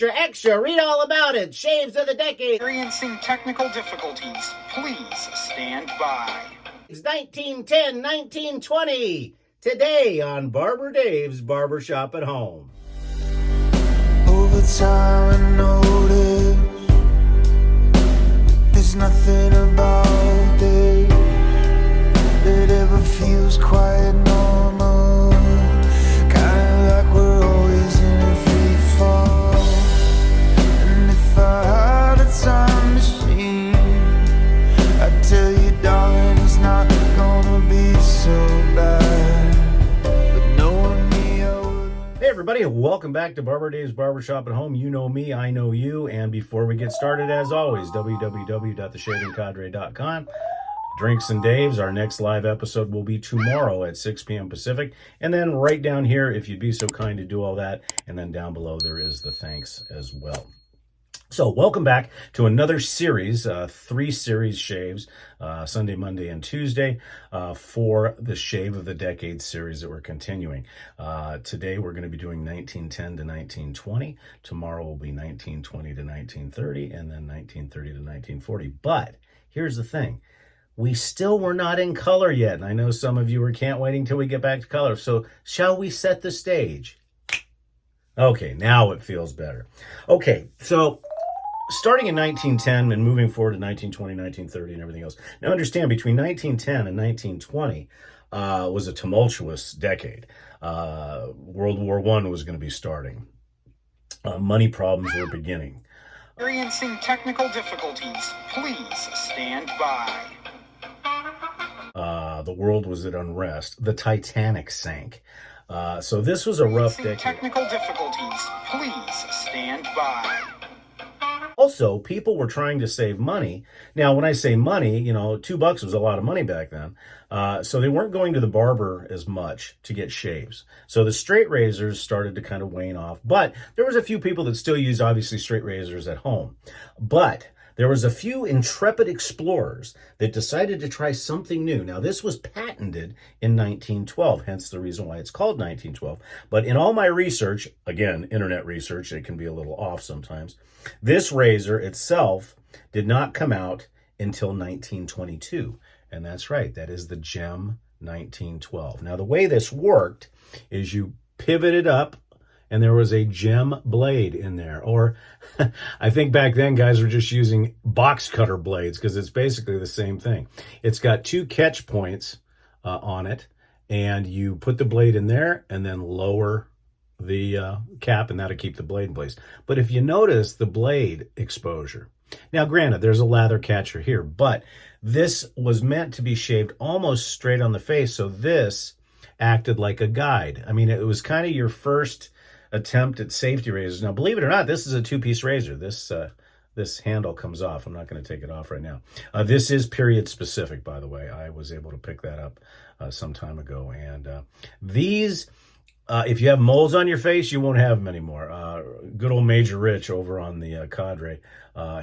extra, extra, read all about it. Shaves of the decade. Experiencing technical difficulties. Please stand by. It's 1910, 1920. Today on Barber Dave's Barbershop at Home. Over time I noticed there's nothing about this that ever feels quite normal. Kinda like we're always in a free fall. And if I had a time machine, I'd tell you, darling, it's not gonna be so bad. But knowing me, I wouldn't. Hey everybody, welcome back to Barber Dave's Barbershop at Home. You know me, I know you. And before we get started, as always, www.theshavingcadre.com. Drinks and Dave's. Our next live episode will be tomorrow at 6 p.m. Pacific. And then right down here, if you'd be so kind to do all that. And then down below, there is the thanks as well. So welcome back to another series, 3 series shaves, Sunday, Monday, and Tuesday, for the Shave of the Decade series that we're continuing. Today we're going to be doing 1910 to 1920. Tomorrow will be 1920 to 1930, and then 1930 to 1940. But here's the thing. We still were not in color yet, and I know some of you can't wait until we get back to color. So shall we set the stage? Okay, now it feels better. Okay, so starting in 1910 and moving forward to 1920, 1930, and everything else. Now understand, between 1910 and 1920 was a tumultuous decade. World War I was going to be starting. Money problems were beginning. Experiencing technical difficulties. Please stand by. The world was at unrest. The Titanic sank. So this was a rough decade. Technical difficulties. Please stand by. Also, people were trying to save money. Now, when I say money, you know, $2 was a lot of money back then. So they weren't going to the barber as much to get shaves. So the straight razors started to kind of wane off. But there was a few people that still used, obviously, straight razors at home. But there was a few intrepid explorers that decided to try something new. Now, this was patented in 1912, hence the reason why it's called 1912. But in all my research, again, internet research, it can be a little off sometimes, this razor itself did not come out until 1922. And that's right, that is the Gem 1912. Now, the way this worked is you pivoted up, and there was a gem blade in there. Or I think back then guys were just using box cutter blades because it's basically the same thing. It's got 2 catch points on it, and you put the blade in there and then lower the cap, and that'll keep the blade in place. But if you notice the blade exposure, now granted there's a lather catcher here, but this was meant to be shaved almost straight on the face, so this acted like a guide. I mean, it was kind of your first attempt at safety razors. Now, believe it or not, this is a 2-piece razor. This handle comes off. I'm not going to take it off right now. This is period specific, by the way. I was able to pick that up some time ago. And these, if you have moles on your face, you won't have them anymore. Good old Major Rich over on the Cadre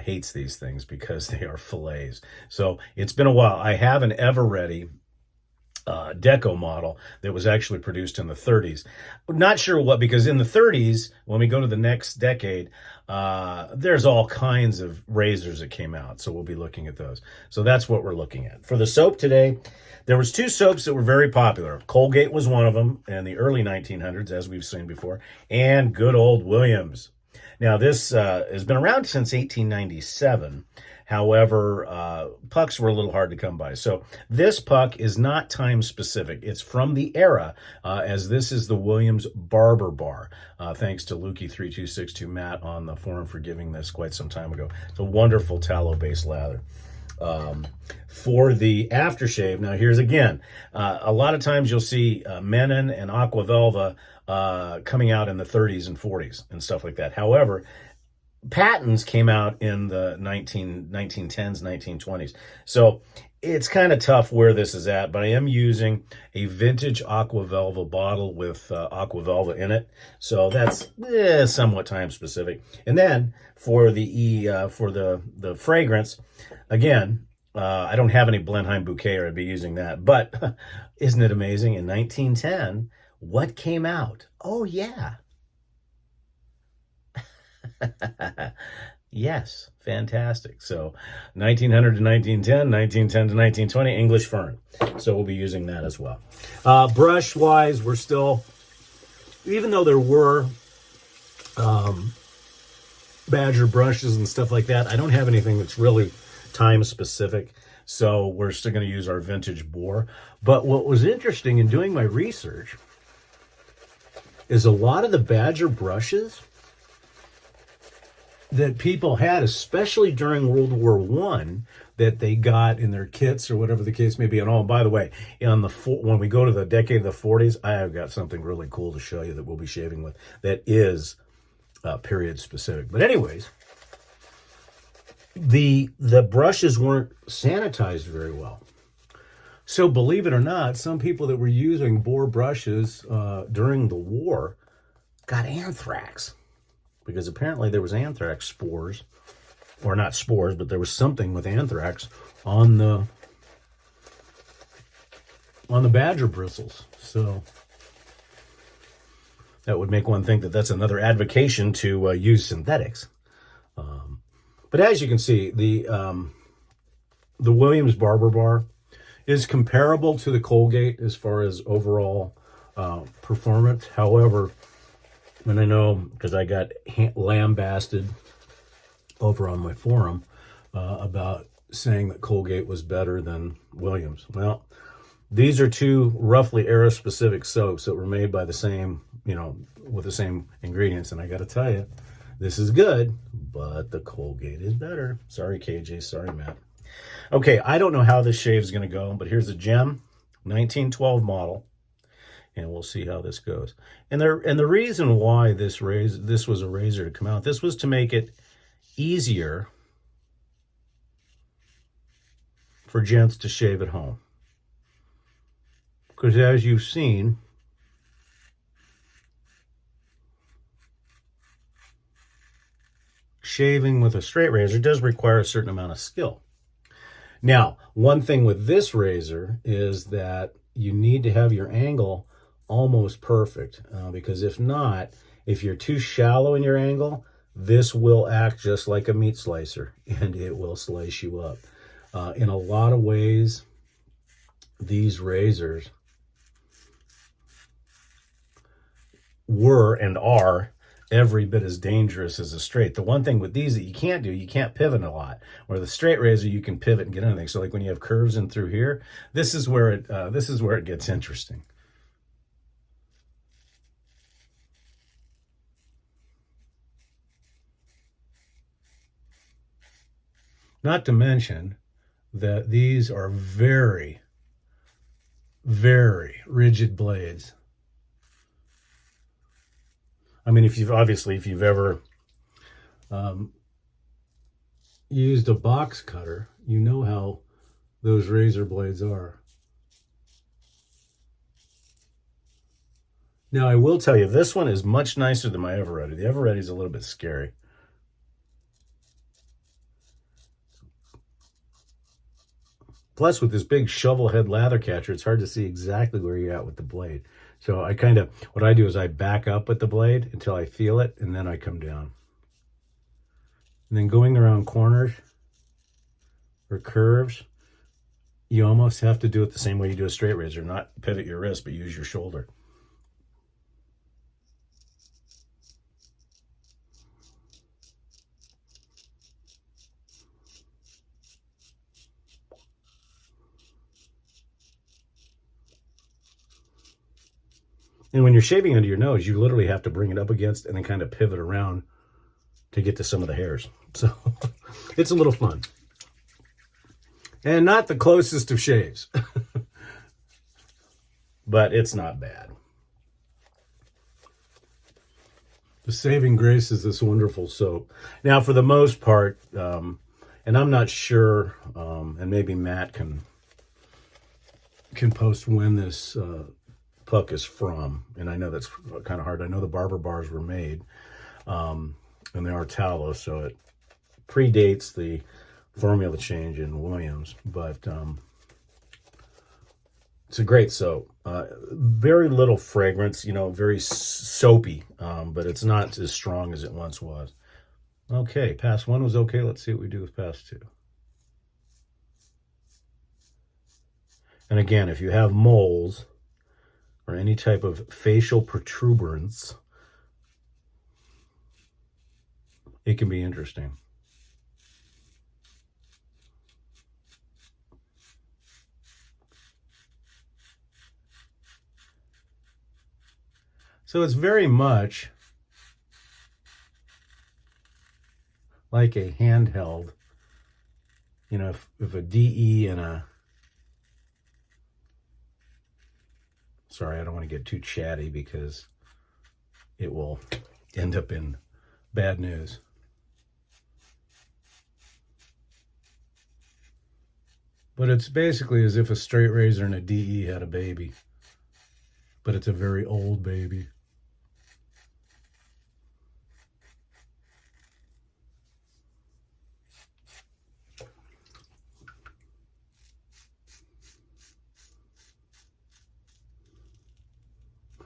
hates these things because they are fillets. So it's been a while. I have an ever-ready Deco model that was actually produced in the 30s. Not sure what, because in the 30s, when we go to the next decade, there's all kinds of razors that came out. So we'll be looking at those. So that's what we're looking at. For the soap today, there was 2 soaps that were very popular. Colgate was one of them in the early 1900s, as we've seen before, and good old Williams. Now, this has been around since 1897. However, pucks were a little hard to come by. So this puck is not time specific. It's from the era, as this is the Williams Barber Bar. Thanks to Lukey3262 Matt on the forum for giving this quite some time ago. It's a wonderful tallow-based lather. For the aftershave, now here's again, a lot of times you'll see Menon and Aqua Velva coming out in the 30s and 40s and stuff like that. However, patents came out in the 1910s, 1920s. So it's kind of tough where this is at, but I am using a vintage Aqua Velva bottle with Aqua Velva in it. So that's somewhat time specific. And then for the fragrance, again, I don't have any Blenheim Bouquet, or I'd be using that. But isn't it amazing? In 1910, what came out? Oh, yeah. Yes, fantastic. So 1900 to 1910, 1910 to 1920, English fern. So we'll be using that as well. Brush-wise, we're still, even though there were Badger brushes and stuff like that, I don't have anything that's really time-specific. So we're still going to use our vintage boar. But what was interesting in doing my research is a lot of the Badger brushes that people had, especially during World War I, that they got in their kits or whatever the case may be. And oh, by the way, when we go to the decade of the 40s, I have got something really cool to show you that we'll be shaving with that is period specific. But anyways, the brushes weren't sanitized very well. So believe it or not, some people that were using boar brushes during the war got anthrax, because apparently there was anthrax spores, or not spores, but there was something with anthrax on the badger bristles. So that would make one think that that's another advocation to use synthetics. But as you can see, the Williams Barber Bar is comparable to the Colgate as far as overall performance. However, and I know because I got lambasted over on my forum about saying that Colgate was better than Williams. Well, these are two roughly era-specific soaps that were made by the same, with the same ingredients. And I got to tell you, this is good, but the Colgate is better. Sorry, KJ. Sorry, Matt. Okay, I don't know how this shave is going to go, but here's a gem, 1912 model. And we'll see how this goes. And the reason why this was a razor to come out, this was to make it easier for gents to shave at home. Because as you've seen, shaving with a straight razor does require a certain amount of skill. Now, one thing with this razor is that you need to have your angle almost perfect, because if not, if you're too shallow in your angle, this will act just like a meat slicer and it will slice you up. In a lot of ways, these razors were and are every bit as dangerous as a straight. The one thing with these that you can't do, you can't pivot a lot. Where the straight razor, you can pivot and get anything. So like when you have curves in through here, this is where it gets interesting. Not to mention that these are very, very rigid blades. I mean, if you've ever used a box cutter, you know how those razor blades are. Now, I will tell you, this one is much nicer than my Eveready. The Eveready is a little bit scary. Plus, with this big shovel head lather catcher, it's hard to see exactly where you're at with the blade. So what I do is I back up with the blade until I feel it, and then I come down. And then going around corners or curves, you almost have to do it the same way you do a straight razor, not pivot your wrist, but use your shoulder. And when you're shaving under your nose, you literally have to bring it up against and then kind of pivot around to get to some of the hairs. So it's a little fun. And not the closest of shaves. But it's not bad. The saving grace is this wonderful soap. Now, for the most part, and I'm not sure, and maybe Matt can post when this puck is from, and I know that's kind of hard. I know the Barber bars were made, and they are tallow, so it predates the formula change in Williams, but it's a great soap. Very little fragrance, very soapy, but it's not as strong as it once was. Okay, pass 1 was okay. Let's see what we do with pass 2. And again, if you have moles or any type of facial protuberance, it can be interesting. So it's very much like a handheld, you know, if a DE and a, sorry, I don't want to get too chatty because it will end up in bad news. But it's basically as if a straight razor and a DE had a baby, but it's a very old baby.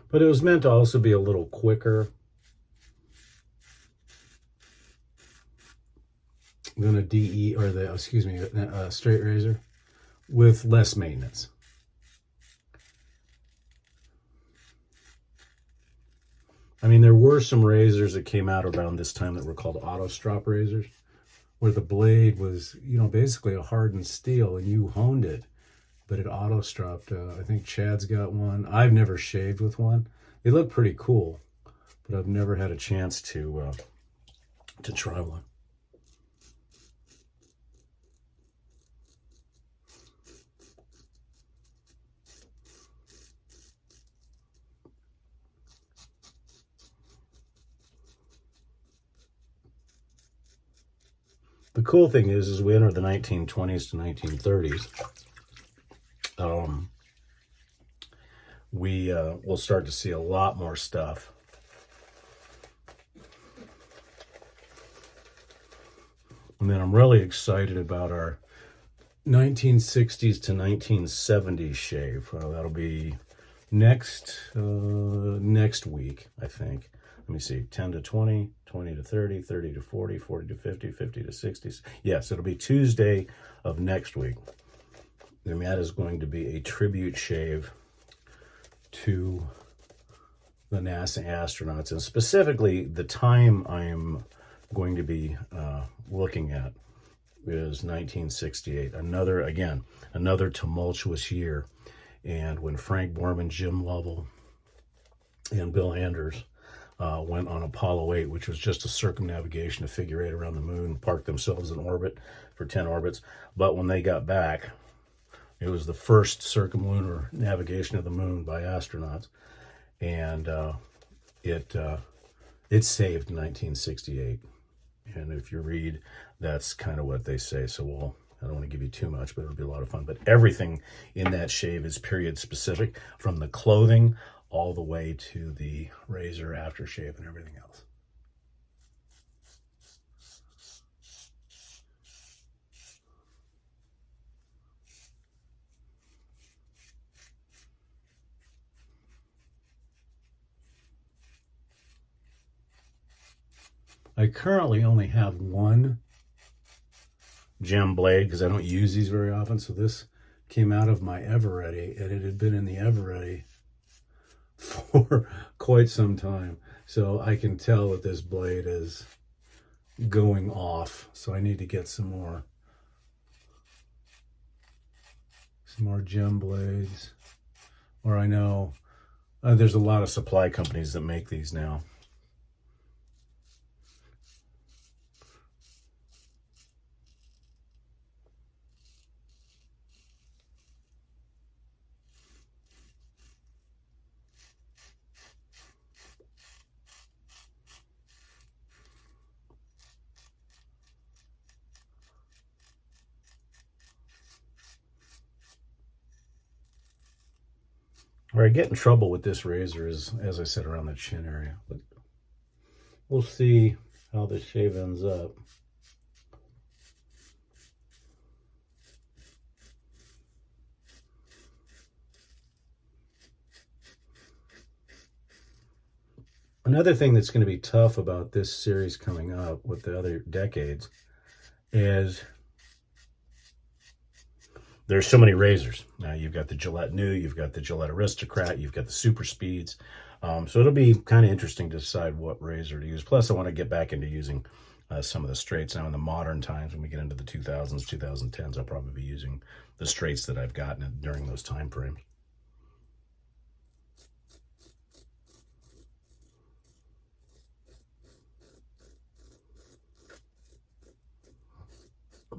But it was meant to also be a little quicker than a DE or a straight razor with less maintenance. I mean, there were some razors that came out around this time that were called auto strop razors, where the blade was, you know, basically a hardened steel and you honed it, but it auto stropped. I think Chad's got one. I've never shaved with one. They look pretty cool, but I've never had a chance to try one. The cool thing is we enter the 1920s to 1930s. We will start to see a lot more stuff. And then I'm really excited about our 1960s to 1970s shave. That'll be next week, I think. Let me see, 10 to 20, 20 to 30, 30 to 40, 40 to 50, 50 to 60. Yes, it'll be Tuesday of next week. And that is going to be a tribute shave to the NASA astronauts. And specifically, the time I'm going to be looking at is 1968. Another tumultuous year. And when Frank Borman, Jim Lovell, and Bill Anders went on Apollo 8, which was just a circumnavigation, a figure 8 around the moon, parked themselves in orbit for 10 orbits. But when they got back, it was the first circumlunar navigation of the moon by astronauts. And it saved 1968. And if you read, that's kind of what they say. So I don't want to give you too much, but it'll be a lot of fun. But everything in that shave is period specific, from the clothing all the way to the razor aftershave and everything else. I currently only have one gem blade because I don't use these very often. So this came out of my Eveready, and it had been in the Eveready for quite some time. So I can tell that this blade is going off. So I need to get some more gem blades. Or I know there's a lot of supply companies that make these now. Where I get in trouble with this razor is, as I said, around the chin area. But we'll see how this shave ends up. Another thing that's going to be tough about this series coming up with the other decades is there's so many razors. Now you've got the Gillette New, you've got the Gillette Aristocrat, you've got the Super Speeds. So it'll be kind of interesting to decide what razor to use. Plus, I want to get back into using some of the straights. Now in the modern times, when we get into the 2000s, 2010s, I'll probably be using the straights that I've gotten during those time frames.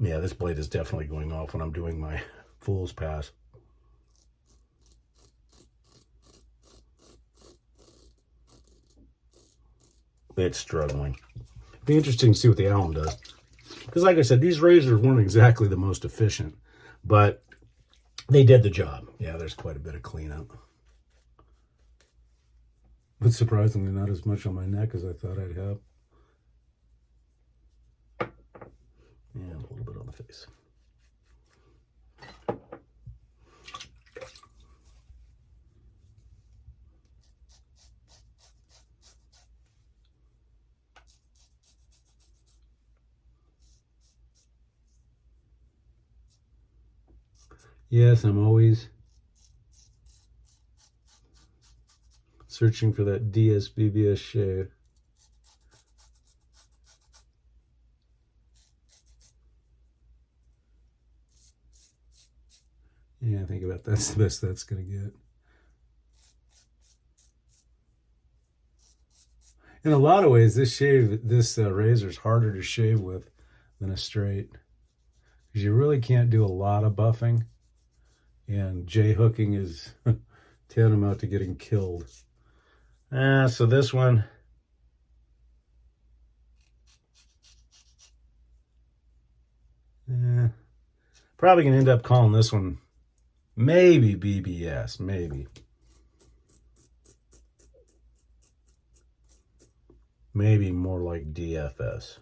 Yeah, this blade is definitely going off when I'm doing my fool's pass. It's struggling. Be interesting to see what the alum does. Because like I said, these razors weren't exactly the most efficient, but they did the job. Yeah, there's quite a bit of cleanup. But surprisingly, not as much on my neck as I thought I'd have. And a little bit on the face. Yes, I'm always searching for that DSBBS shave. Yeah, I think about that's the best that's going to get. In a lot of ways, this razor is harder to shave with than a straight. Because you really can't do a lot of buffing. And J-hooking is tantamount to getting killed. So this one, probably going to end up calling this one maybe BBS, maybe. Maybe more like DFS.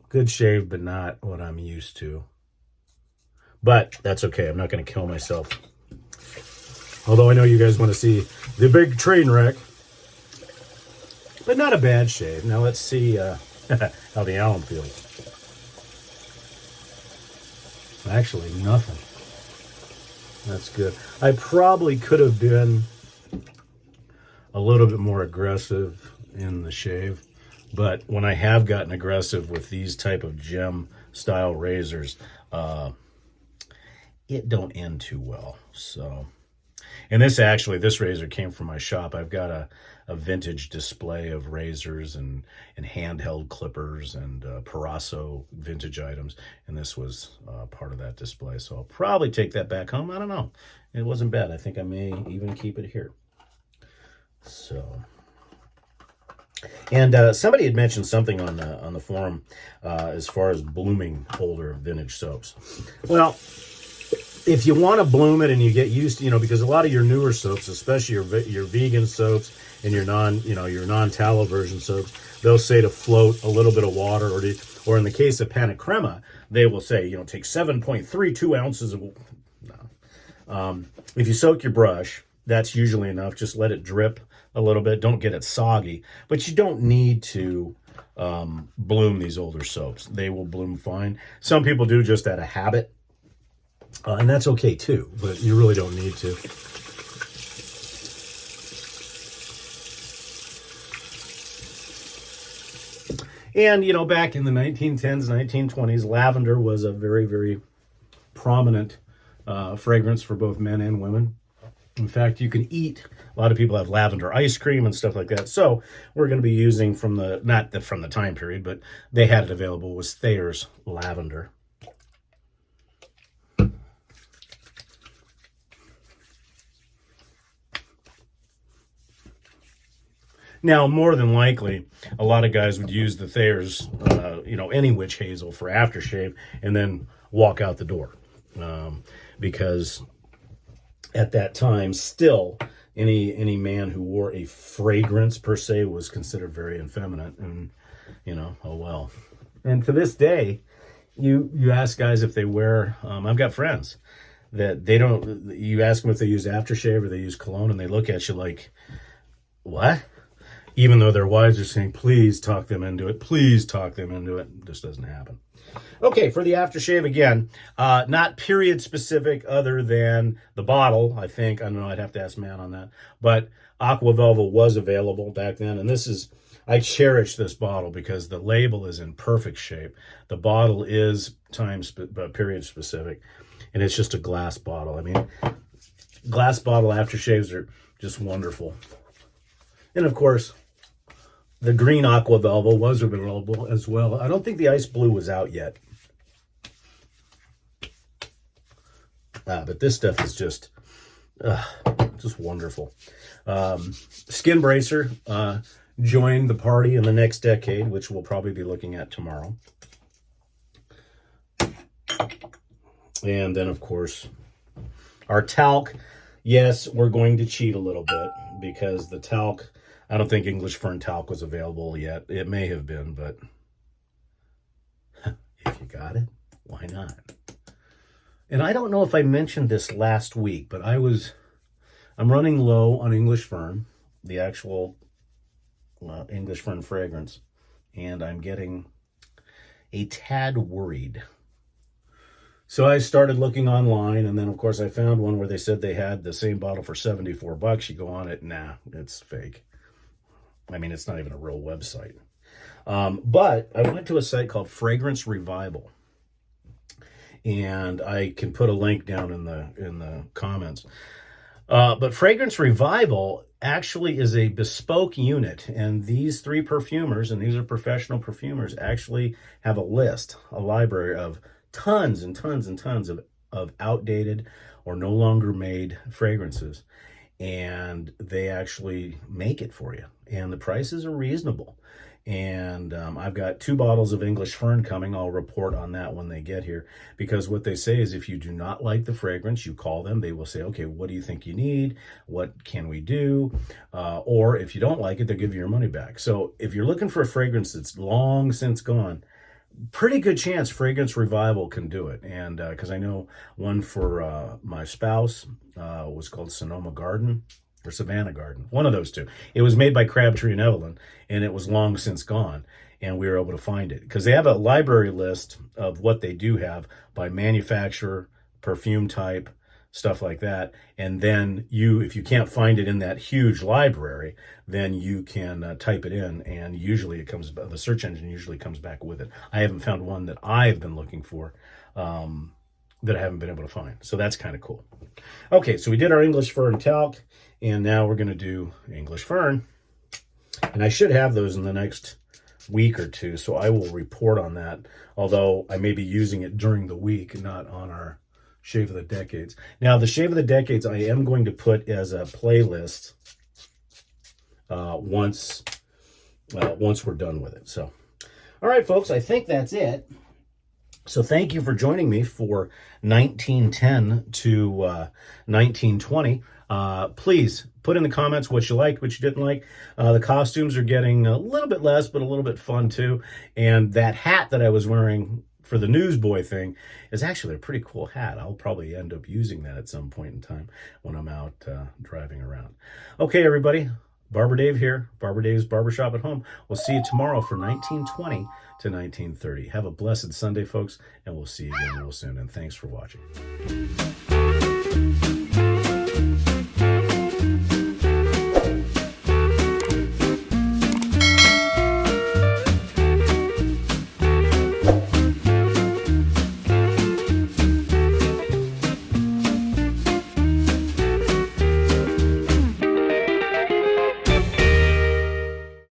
Good shave, but not what I'm used to. But that's okay. I'm not going to kill myself. Although I know you guys want to see the big train wreck. But not a bad shave. Now let's see how the alum feels. Actually, nothing. That's good. I probably could have been a little bit more aggressive in the shave. But when I have gotten aggressive with these type of gem style razors, it don't end too well. So, and this razor came from my shop. I've got a vintage display of razors and handheld clippers and Parasso vintage items, and this was part of that display. So I'll probably take that back home. I don't know. It wasn't bad. I think I may even keep it here. So, and somebody had mentioned something on the forum as far as blooming older vintage soaps. Well, if you want to bloom it and you get used to, because a lot of your newer soaps, especially your vegan soaps and your non-tallow version soaps, they'll say to float a little bit of water, or in the case of Pana Crema, they will say, take 7.32 ounces of. No. If you soak your brush, that's usually enough. Just let it drip a little bit. Don't get it soggy, but you don't need to bloom these older soaps. They will bloom fine. Some people do just out of habit. And that's okay too, but you really don't need to. And, back in the 1910s, 1920s, lavender was a very, very prominent fragrance for both men and women. In fact, you can eat, a lot of people have lavender ice cream and stuff like that. So we're going to be using not from the time period, but they had it available, was Thayer's lavender. Now, more than likely, a lot of guys would use the Thayer's, any witch hazel for aftershave and then walk out the door. Because at that time, still, any man who wore a fragrance, per se, was considered very effeminate. And, oh well. And to this day, you ask guys if they wear, I've got friends that they don't, you ask them if they use aftershave or they use cologne, and they look at you like, what? Even though their wives are saying, please talk them into it. Please talk them into it. It just doesn't happen. Okay, for the aftershave again, not period specific other than the bottle, I think. I don't know, I'd have to ask Matt on that. But Aqua Velva was available back then. And this is, I cherish this bottle because the label is in perfect shape. The bottle is period specific. And it's just a glass bottle. I mean, glass bottle aftershaves are just wonderful. And of course, the green Aqua Velva was available as well. I don't think the ice blue was out yet. But this stuff is just wonderful. Skin Bracer joined the party in the next decade, which we'll probably be looking at tomorrow. And then, of course, our talc. Yes, we're going to cheat a little bit because the talc, I don't think English Fern talc was available yet. It may have been, but if you got it, why not? And I don't know if I mentioned this last week, but I'm running low on English Fern, the actual English Fern fragrance, and I'm getting a tad worried. So I started looking online, and then, of course, I found one where they said they had the same bottle for $74. You go on it, nah, it's fake. I mean, it's not even a real website. But I went to a site called Fragrance Revival, and I can put a link down in the comments. But Fragrance Revival actually is a bespoke unit, and these three perfumers, and these are professional perfumers, actually have a list, a library of tons and tons and tons of outdated or no longer made fragrances. And they actually make it for you. And the prices are reasonable. And I've got 2 bottles of English Fern coming. I'll report on that when they get here. Because what they say is if you do not like the fragrance, you call them. They will say, okay, what do you think you need? What can we do? Or if you don't like it, they'll give you your money back. So if you're looking for a fragrance that's long since gone, pretty good chance Fragrance Revival can do it. And because I know one for my spouse was called Sonoma Garden or Savannah Garden, one of those two. It was made by Crabtree and Evelyn, and it was long since gone, and we were able to find it because they have a library list of what they do have by manufacturer, perfume type, stuff like that. And then if you can't find it in that huge library, then you can type it in, and usually it comes, the search engine usually comes back with it. I haven't found one that I've been looking for that I haven't been able to find. So that's kind of cool. Okay, so we did our English Fern talc, and now we're going to do English Fern. And I should have those in the next week or two, so I will report on that, although I may be using it during the week, not on our Shave of the Decades. Now, the Shave of the Decades I am going to put as a playlist once we're done with it. So, all right, folks, I think that's it. So thank you for joining me for 1910 to 1920. Please put in the comments what you liked, what you didn't like. The costumes are getting a little bit less, but a little bit fun too. And that hat that I was wearing for the newsboy thing is actually a pretty cool hat. I'll probably end up using that at some point in time when I'm out driving around. Okay, everybody. Barber Dave here, Barber Dave's Barbershop at Home. We'll see you tomorrow for 1920 to 1930. Have a blessed Sunday, folks, and we'll see you again real soon. And thanks for watching.